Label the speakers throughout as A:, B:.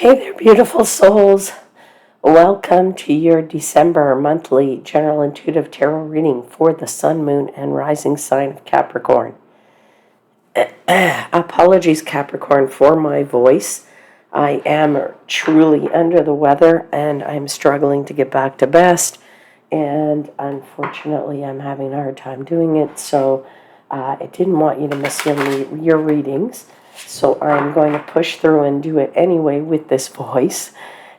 A: Hey there, beautiful souls. Welcome to your December monthly general intuitive tarot reading for the sun, moon, and rising sign of Capricorn. Apologies, Capricorn, for my voice. I am truly under the weather and I'm struggling to get back to best. And unfortunately, I'm having a hard time doing it. So I didn't want you to miss your readings. So I'm going to push through and do it anyway with this voice.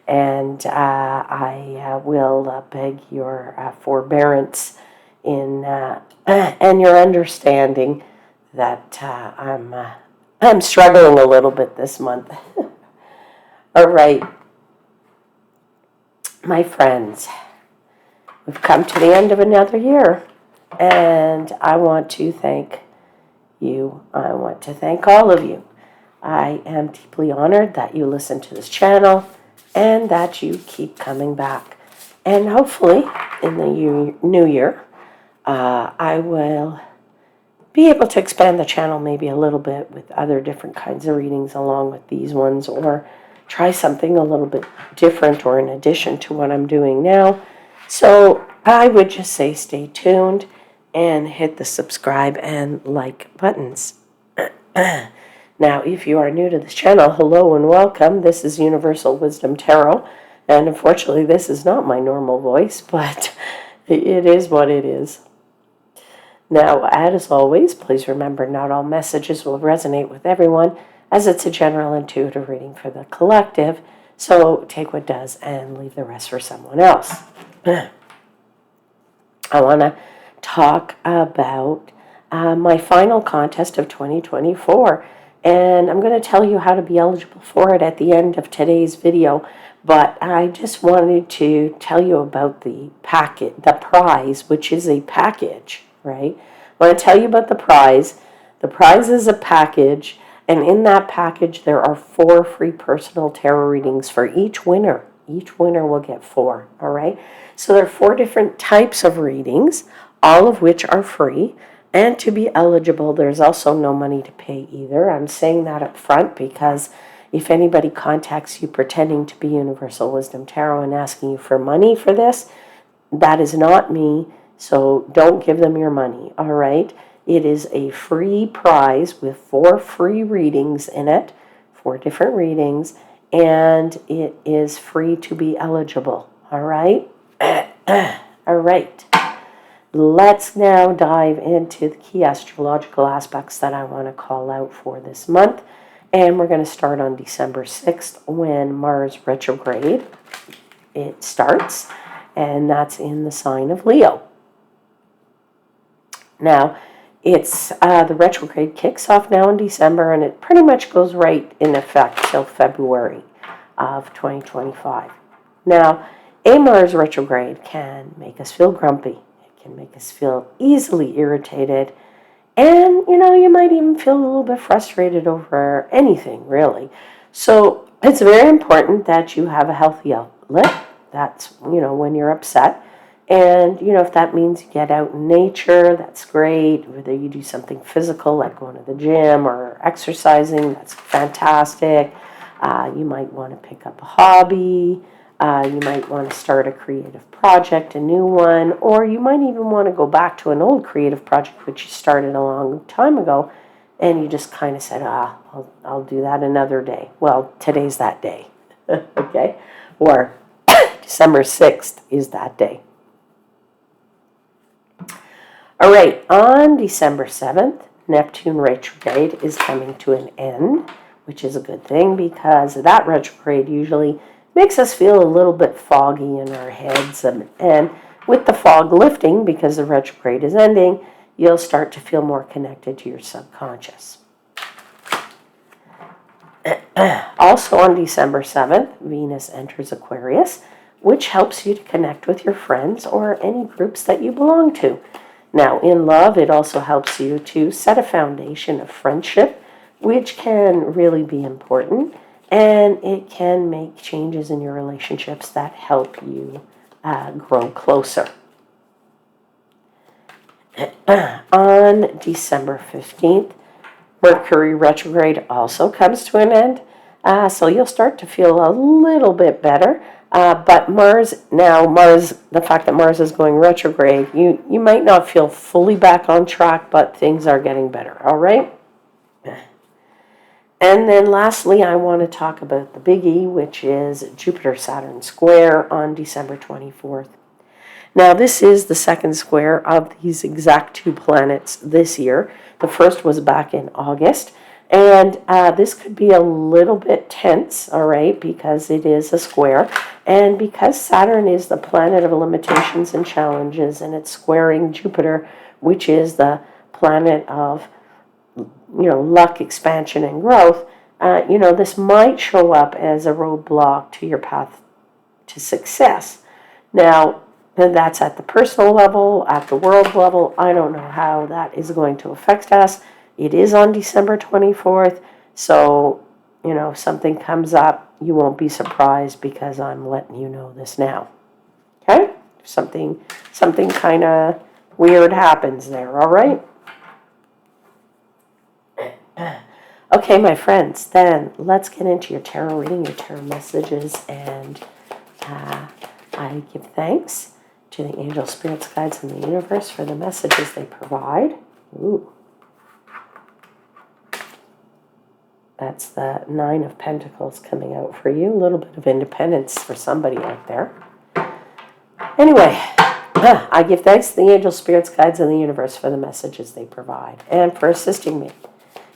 A: And I will beg your forbearance and your understanding that I'm struggling a little bit this month. All right, my friends, we've come to the end of another year, and I want to thank you. I want to thank all of you. I am deeply honored that you listen to this channel and that you keep coming back. And hopefully, in the new year, I will be able to expand the channel maybe a little bit with other different kinds of readings along with these ones, or try something a little bit different or in addition to what I'm doing now. So I would just say stay tuned and hit the subscribe and like buttons. Now, if you are new to this channel, hello and welcome. This is Universal Wisdom Tarot, and unfortunately this is not my normal voice, but it is what it is. Now, as always, please remember not all messages will resonate with everyone, as it's a general intuitive reading for the collective, so take what does and leave the rest for someone else. I want to talk about my final contest of 2024. And I'm going to tell you how to be eligible for it at the end of today's video. But I just wanted to tell you about the prize, which is a package, right? I want to tell you about the prize. The prize is a package, and in that package there are 4 free personal tarot readings for each winner. Each winner will get 4, all right? So there are 4 different types of readings, all of which are free. And to be eligible, there's also no money to pay either. I'm saying that up front because if anybody contacts you pretending to be Universal Wisdom Tarot and asking you for money for this, that is not me, so don't give them your money, all right? It is a free prize with 4 free readings in it, 4 different readings, and it is free to be eligible, all right? All right. Let's now dive into the key astrological aspects that I want to call out for this month. And we're going to start on December 6th when Mars retrograde, it starts, and that's in the sign of Leo. Now, it's the retrograde kicks off now in December, and it pretty much goes right in effect till February of 2025. Now, a Mars retrograde can make us feel grumpy. Can make us feel easily irritated, and you might even feel a little bit frustrated over anything, really. So it's very important that you have a healthy outlet. That's when you're upset, and if that means you get out in nature, that's great. Whether you do something physical like going to the gym or exercising, that's fantastic. You might want to pick up a hobby. You might want to start a creative project, a new one, or you might even want to go back to an old creative project which you started a long time ago, and you just kind of said, I'll do that another day. Well, today's that day, okay? Or December 6th is that day. All right, on December 7th, Neptune retrograde is coming to an end, which is a good thing because that retrograde usually makes us feel a little bit foggy in our heads. And with the fog lifting, because the retrograde is ending, you'll start to feel more connected to your subconscious. Also on December 7th, Venus enters Aquarius, which helps you to connect with your friends or any groups that you belong to. Now, in love, it also helps you to set a foundation of friendship, which can really be important. And it can make changes in your relationships that help you grow closer. On December 15th, Mercury retrograde also comes to an end. So you'll start to feel a little bit better. But Mars, the fact that Mars is going retrograde, you might not feel fully back on track, but things are getting better, all right? And then lastly, I want to talk about the biggie, which is Jupiter-Saturn square on December 24th. Now, this is the second square of these exact two planets this year. The first was back in August. And this could be a little bit tense, all right, because it is a square. And because Saturn is the planet of limitations and challenges, and it's squaring Jupiter, which is the planet of, luck, expansion, and growth, this might show up as a roadblock to your path to success. Now, that's at the personal level, at the world level. I don't know how that is going to affect us. It is on December 24th, so, if something comes up, you won't be surprised because I'm letting you know this now. Okay? Something kind of weird happens there, all right? Okay, my friends, then let's get into your tarot reading, your tarot messages, and I give thanks to the angels, spirits, guides, and the universe for the messages they provide. Ooh. That's the Nine of Pentacles coming out for you. A little bit of independence for somebody out there. Anyway, I give thanks to the angels, spirits, guides, and the universe for the messages they provide and for assisting me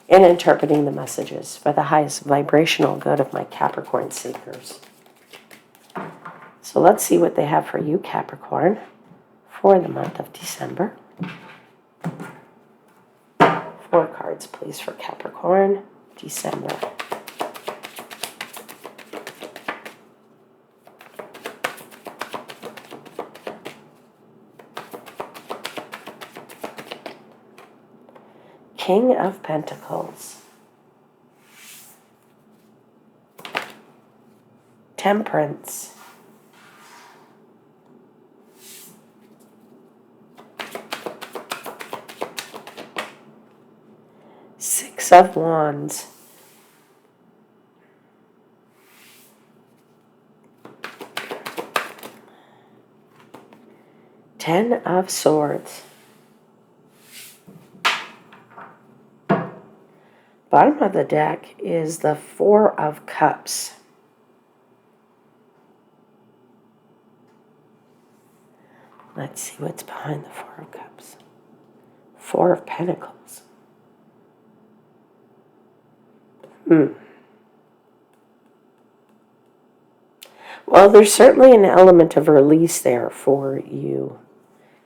A: in interpreting the messages for the highest vibrational good of my Capricorn seekers. So let's see what they have for you, Capricorn, for the month of December. 4 cards, please, for Capricorn, December. King of Pentacles. Temperance. Six of Wands. Ten of Swords. Bottom of the deck is the Four of Cups. Let's see what's behind the Four of Cups. Four of Pentacles. Well, there's certainly an element of release there for you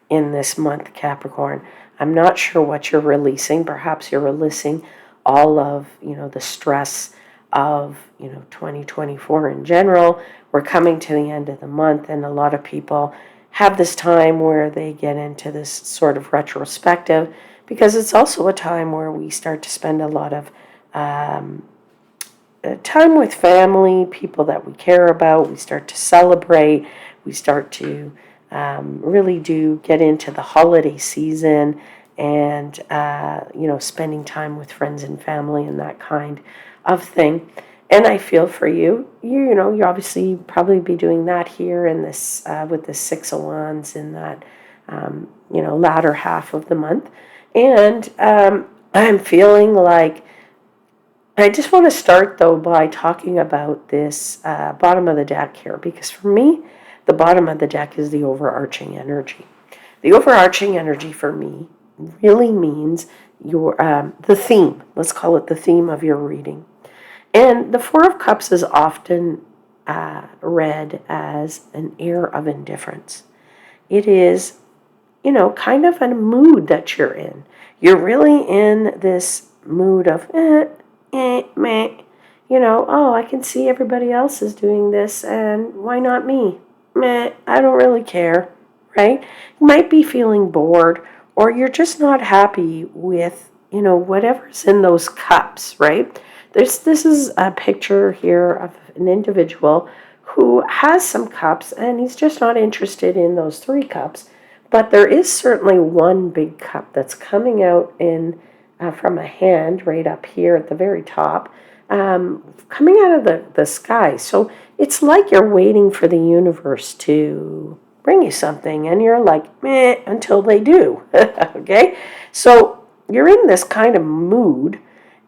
A: in this month, Capricorn. I'm not sure what you're releasing. Perhaps you're releasing all of, the stress of, 2024 in general. We're coming to the end of the month, and a lot of people have this time where they get into this sort of retrospective, because it's also a time where we start to spend a lot of time with family, people that we care about. We start to celebrate. We start to really do get into the holiday season and, spending time with friends and family and that kind of thing. And I feel for you. You obviously probably be doing that here in this with the Six of Wands in that, latter half of the month. And I'm feeling like I just want to start, though, by talking about this bottom of the deck here, because for me, the bottom of the deck is the overarching energy. The overarching energy for me really means your the theme. Let's call it the theme of your reading. And the Four of Cups is often read as an air of indifference. It is, kind of a mood that you're in. You're really in this mood of, meh. I can see everybody else is doing this, and why not me? Meh, I don't really care, right? You might be feeling bored, or you're just not happy with, whatever's in those cups, right? This is a picture here of an individual who has some cups, and he's just not interested in those 3 cups. But there is certainly one big cup that's coming out in from a hand right up here at the very top. coming out of the sky. So it's like you're waiting for the universe to bring you something, and you're like, meh, until they do. Okay? So you're in this kind of mood,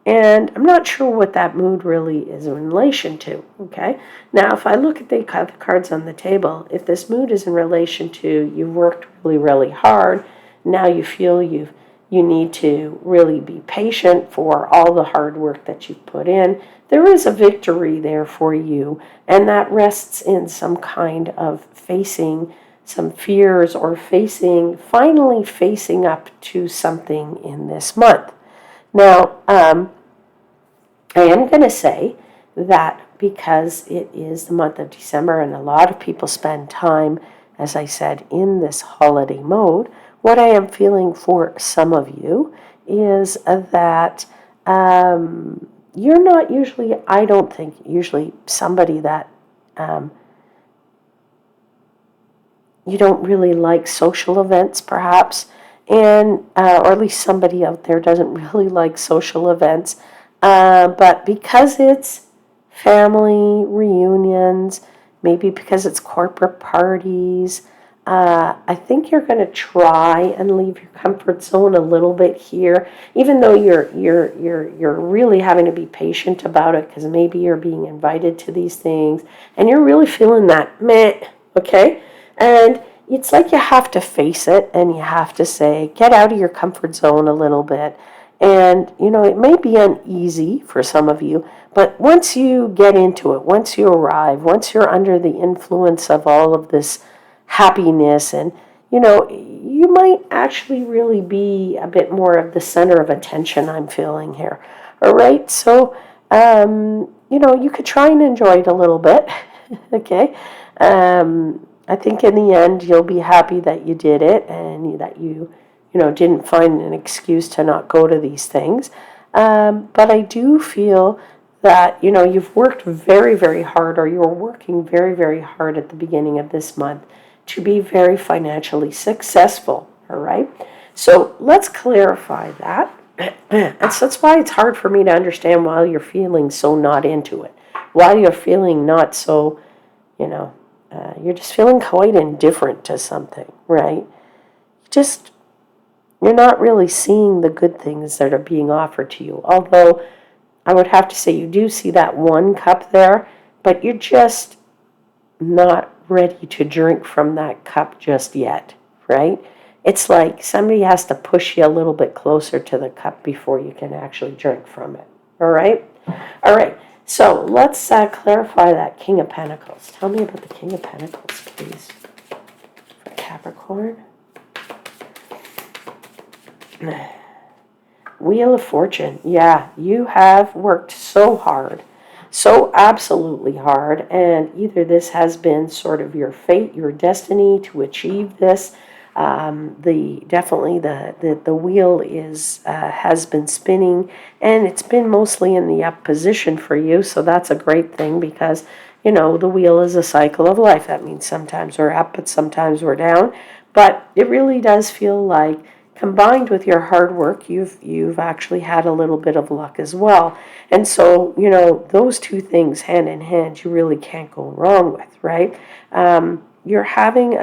A: and I'm not sure what that mood really is in relation to. Okay? Now, if I look at the cards on the table, if this mood is in relation to you've worked really, really hard, now you feel you need to really be patient for all the hard work that you've put in. There is a victory there for you, and that rests in some kind of facing some fears or finally facing up to something in this month. Now, I am going to say that because it is the month of December and a lot of people spend time, as I said, in this holiday mode, what I am feeling for some of you is that you're not usually, I don't think, usually somebody that you don't really like social events, perhaps, and or at least somebody out there doesn't really like social events. But because it's family reunions, maybe because it's corporate parties, I think you're going to try and leave your comfort zone a little bit here, even though you're really having to be patient about it because maybe you're being invited to these things and you're really feeling that meh, okay? And it's like you have to face it and you have to say, get out of your comfort zone a little bit. And, it may be uneasy for some of you, but once you get into it, once you arrive, once you're under the influence of all of this happiness and, you might actually really be a bit more of the center of attention I'm feeling here. All right. So, you could try and enjoy it a little bit. Okay. I think in the end, you'll be happy that you did it and that you didn't find an excuse to not go to these things. But I do feel that, you've worked very, very hard or you're working very, very hard at the beginning of this month to be very financially successful, all right? So let's clarify that. And so that's why it's hard for me to understand why you're feeling so not into it, why you're feeling not so, you're just feeling quite indifferent to something, right? You're not really seeing the good things that are being offered to you. Although I would have to say you do see that one cup there, but you're just not ready to drink from that cup just yet, right? It's like somebody has to push you a little bit closer to the cup before you can actually drink from it. All right? All right. So let's clarify that King of Pentacles. Tell me about the King of Pentacles, please, for Capricorn. Wheel of Fortune. Yeah, you have worked so hard, so absolutely hard, and either this has been sort of your fate, your destiny to achieve this. The wheel has been spinning, and it's been mostly in the up position for you. So that's a great thing because the wheel is a cycle of life. That means sometimes we're up, but sometimes we're down. But it really does feel like, combined with your hard work, you've actually had a little bit of luck as well. And so, those two things hand in hand, you really can't go wrong with, right? You're having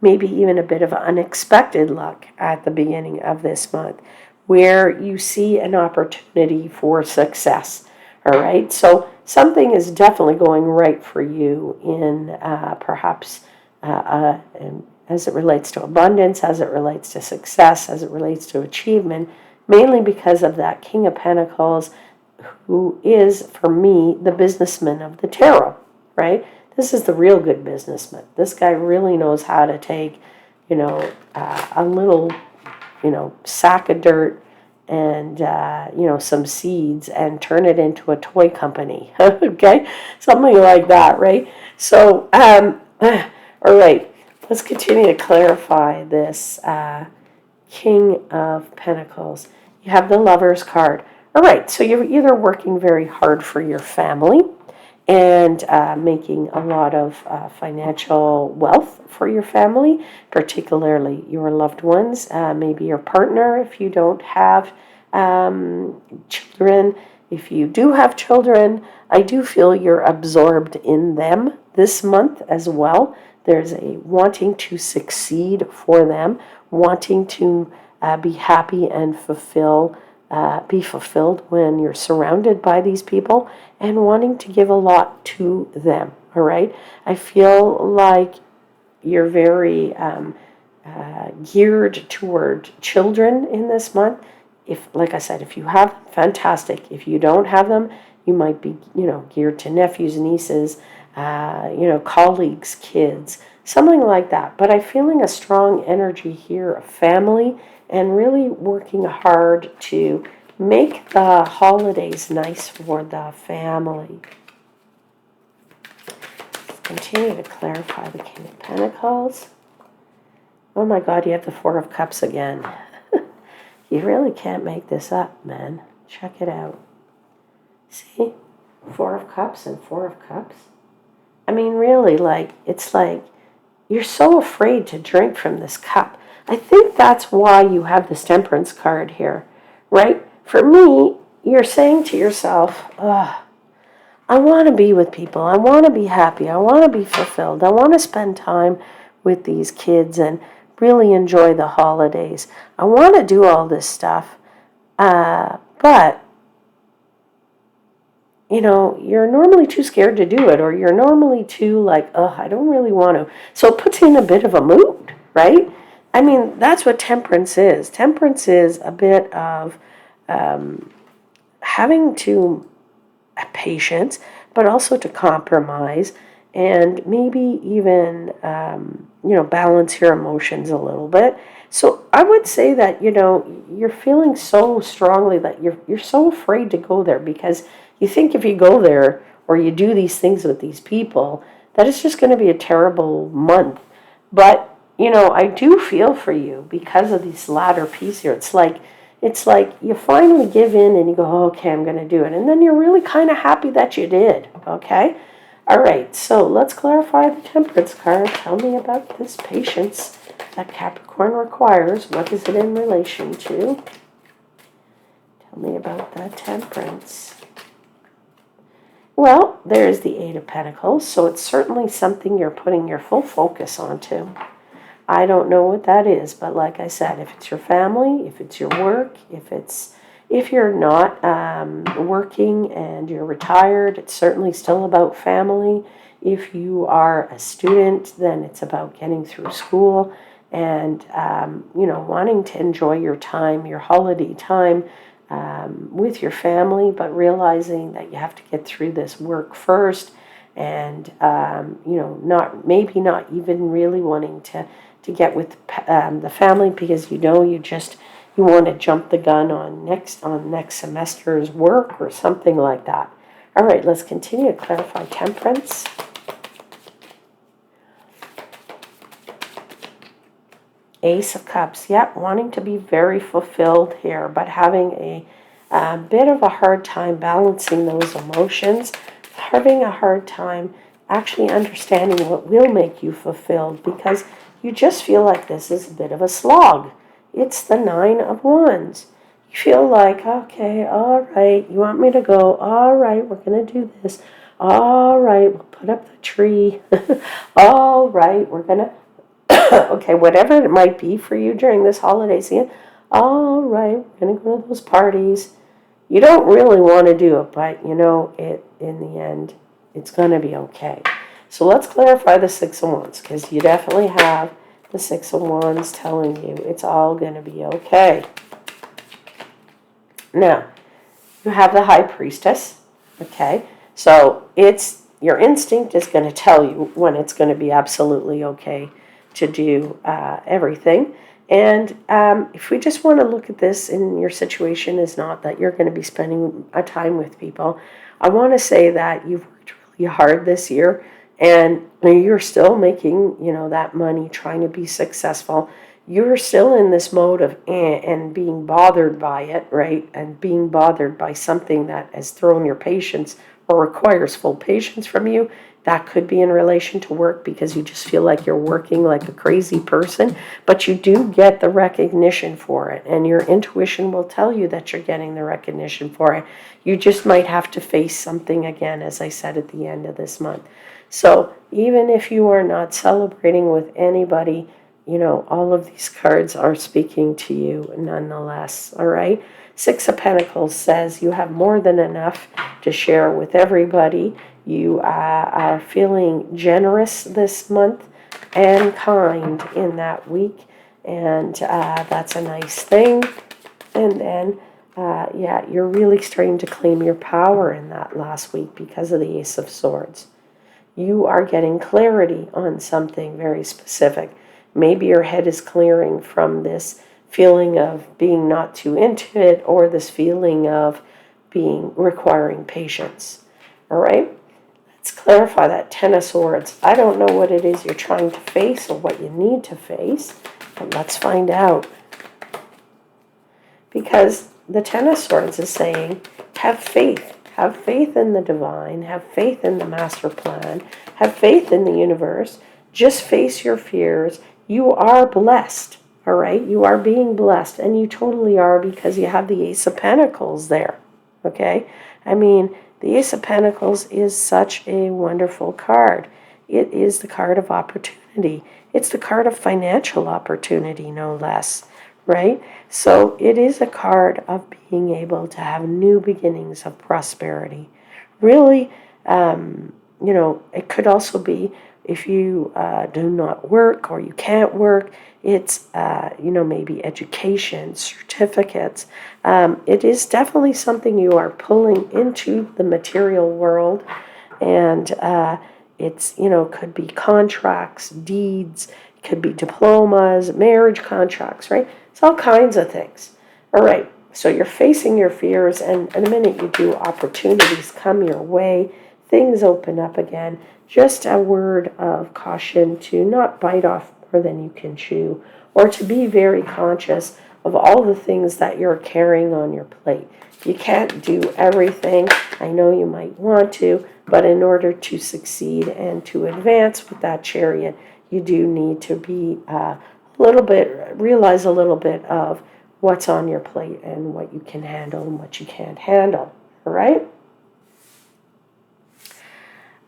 A: maybe even a bit of unexpected luck at the beginning of this month, where you see an opportunity for success. All right, so something is definitely going right for you in perhaps as it relates to abundance, as it relates to success, as it relates to achievement, mainly because of that King of Pentacles, who is, for me, the businessman of the tarot, right? This is the real good businessman. This guy really knows how to take, a little, sack of dirt and, some seeds and turn it into a toy company, okay? Something like that, right? So, all right. Let's continue to clarify this King of Pentacles. You have the Lover's card. All right, so you're either working very hard for your family and making a lot of financial wealth for your family, particularly your loved ones, maybe your partner if you don't have children. If you do have children, I do feel you're absorbed in them this month as well. There's a wanting to succeed for them, wanting to be happy and be fulfilled when you're surrounded by these people, and wanting to give a lot to them. All right. I feel like you're very geared toward children in this month. If, like I said, if you have them, fantastic. If you don't have them, you might be, geared to nephews, nieces, colleagues, kids, something like that. But I'm feeling a strong energy here of family and really working hard to make the holidays nice for the family. Continue to clarify the King of Pentacles. Oh my God, you have the Four of Cups again. You really can't make this up, man. Check it out. See? Four of Cups and Four of Cups. I mean, really, it's like you're so afraid to drink from this cup. I think that's why you have this Temperance card here, right? For me, you're saying to yourself, I want to be with people. I want to be happy. I want to be fulfilled. I want to spend time with these kids and really enjoy the holidays. I want to do all this stuff, but you're normally too scared to do it, or you're normally too I don't really want to. So it puts you in a bit of a mood, right? I mean, that's what temperance is. Temperance is a bit of having to have patience, but also to compromise and maybe even, balance your emotions a little bit. So I would say that, you're feeling so strongly that you're so afraid to go there because you think if you go there or you do these things with these people, that it's just going to be a terrible month. But, I do feel for you because of this latter piece here. It's like you finally give in and you go, oh, okay, I'm going to do it. And then you're really kind of happy that you did, okay? All right, so let's clarify the Temperance card. Tell me about this patience that Capricorn requires. What is it in relation to? Tell me about that Temperance. Well, there's the Eight of Pentacles, so it's certainly something you're putting your full focus onto. I don't know what that is, but like I said, if it's your family, if it's your work, if you're not working and you're retired, it's certainly still about family. If you are a student, then it's about getting through school and, wanting to enjoy your time, your holiday time with your family, but realizing that you have to get through this work first and, not even really wanting to get with the family because you want to jump the gun on next semester's work or something like that. All right, let's continue to clarify Temperance. Ace of Cups. Yep, wanting to be very fulfilled here, but having a bit of a hard time balancing those emotions, having a hard time actually understanding what will make you fulfilled because you just feel like this is a bit of a slog. It's the Nine of Wands. You feel like, okay, all right, you want me to go, all right, we're going to do this. All right, we'll put up the tree. All right, we're going to, okay, whatever it might be for you during this holiday season, all right, we're going to go to those parties. You don't really want to do it, but in the end, it's going to be okay. So let's clarify the Six of Wands, because you definitely have the Six of Wands telling you it's all going to be okay. Now, you have the High Priestess, okay? So your instinct is going to tell you when it's going to be absolutely okay to do everything. And if we just want to look at this in your situation is not that you're going to be spending a time with people, I want to say that you've worked really hard this year and you're still making, that money, trying to be successful. You're still in this mode of and being bothered by it, right? And being bothered by something that has thrown your patience or requires full patience from you. That could be in relation to work because you just feel like you're working like a crazy person, but you do get the recognition for it, and your intuition will tell you that you're getting the recognition for it. You just might have to face something again, as I said at the end of this month. So even if you are not celebrating with anybody, all of these cards are speaking to you nonetheless, all right? Six of Pentacles says you have more than enough to share with everybody. You are feeling generous this month and kind in that week, and that's a nice thing. And then, you're really starting to claim your power in that last week because of the Ace of Swords. You are getting clarity on something very specific. Maybe your head is clearing from this feeling of being not too into it, or this feeling of requiring patience. All right? Let's clarify that. Ten of Swords. I don't know what it is you're trying to face or what you need to face, but let's find out. Because the Ten of Swords is saying, have faith. Have faith in the divine. Have faith in the master plan. Have faith in the universe. Just face your fears. You are blessed, all right? You are being blessed, and you totally are, because you have the Ace of Pentacles there, okay? I mean, the Ace of Pentacles is such a wonderful card. It is the card of opportunity. It's the card of financial opportunity, no less, right? So it is a card of being able to have new beginnings of prosperity. Really, it could also be if you do not work or you can't work. It's, maybe education, certificates. It is definitely something you are pulling into the material world. And it's, could be contracts, deeds, could be diplomas, marriage contracts, right? It's all kinds of things. All right, so you're facing your fears, and the minute you do, opportunities come your way, things open up again. Just a word of caution to not bite off more than you can chew, or to be very conscious of all the things that you're carrying on your plate. You can't do everything. I know you might want to, but in order to succeed and to advance with that chariot, you do need to be realize a little bit of what's on your plate and what you can handle and what you can't handle, all right?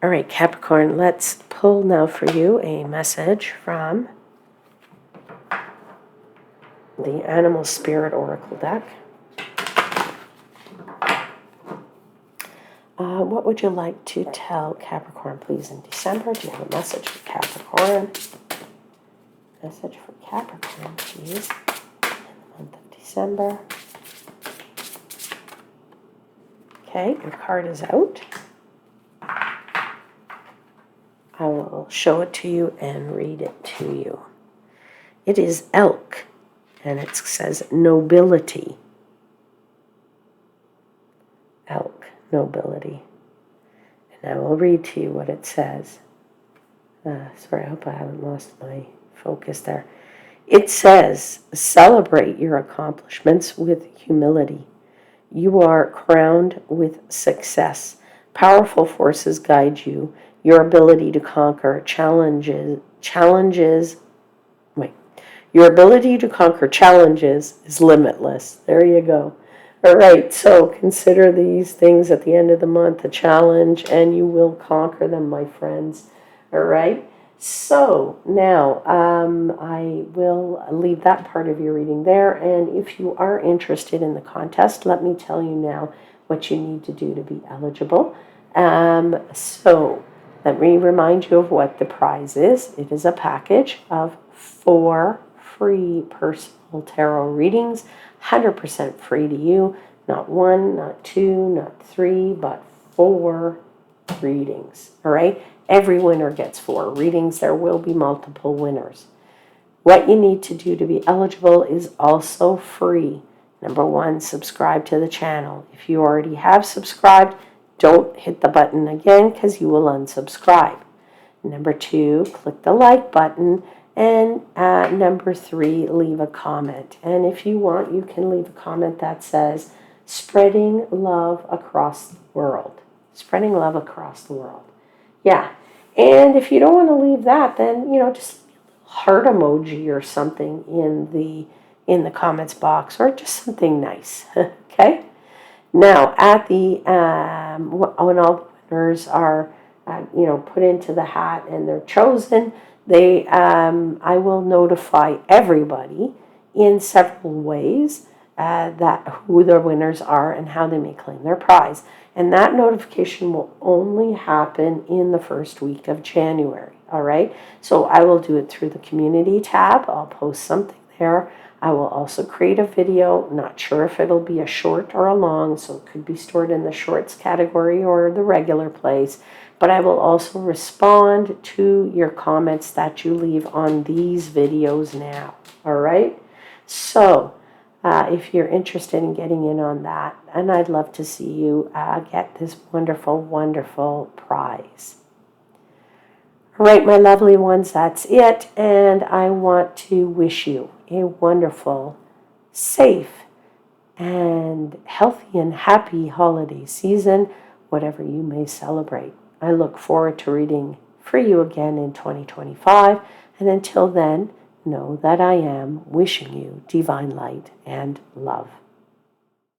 A: All right, Capricorn, let's pull now for you a message from the Animal Spirit Oracle deck. What would you like to tell Capricorn, please, in December? Do you have a message for Capricorn? Message for Capricorn, please, in the month of December. Okay, your card is out. I will show it to you and read it to you. It is elk, and it says nobility. Elk, nobility. And I will read to you what it says. Sorry, I hope I haven't lost my focus there. It says, celebrate your accomplishments with humility. You are crowned with success. Powerful forces guide you. Your ability to conquer challenges is limitless. There you go. All right, so consider these things at the end of the month a challenge, and you will conquer them, my friends. All right, so now I will leave that part of your reading there, and if you are interested in the contest, let me tell you now what you need to do to be eligible. So let me remind you of what the prize is. It is a package of 4 free personal tarot readings, 100% free to you. Not 1, not 2, not 3, but 4 readings. All right? Every winner gets 4 readings. There will be multiple winners. What you need to do to be eligible is also free. Number 1, subscribe to the channel. If you already have subscribed, don't hit the button again because you will unsubscribe. Number 2, click the like button. And number 3, leave a comment. And if you want, you can leave a comment that says, spreading love across the world. Spreading love across the world. Yeah, And if you don't want to leave that, then, just heart emoji or something in the comments box, or just something nice. Okay. Now, at the when all the winners are put into the hat and they're chosen, I will notify everybody in several ways that who the winners are and how they may claim their prize. And that notification will only happen in the first week of January. All right. So I will do it through the community tab. I'll post something there. I will also create a video. Not sure if it'll be a short or a long, so it could be stored in the shorts category or the regular place. But I will also respond to your comments that you leave on these videos now. All right. So if you're interested in getting in on that, and I'd love to see you get this wonderful, wonderful prize. All right, my lovely ones, that's it. And I want to wish you a wonderful, safe, and healthy and happy holiday season, whatever you may celebrate. I look forward to reading for you again in 2025. And until then, know that I am wishing you divine light and love.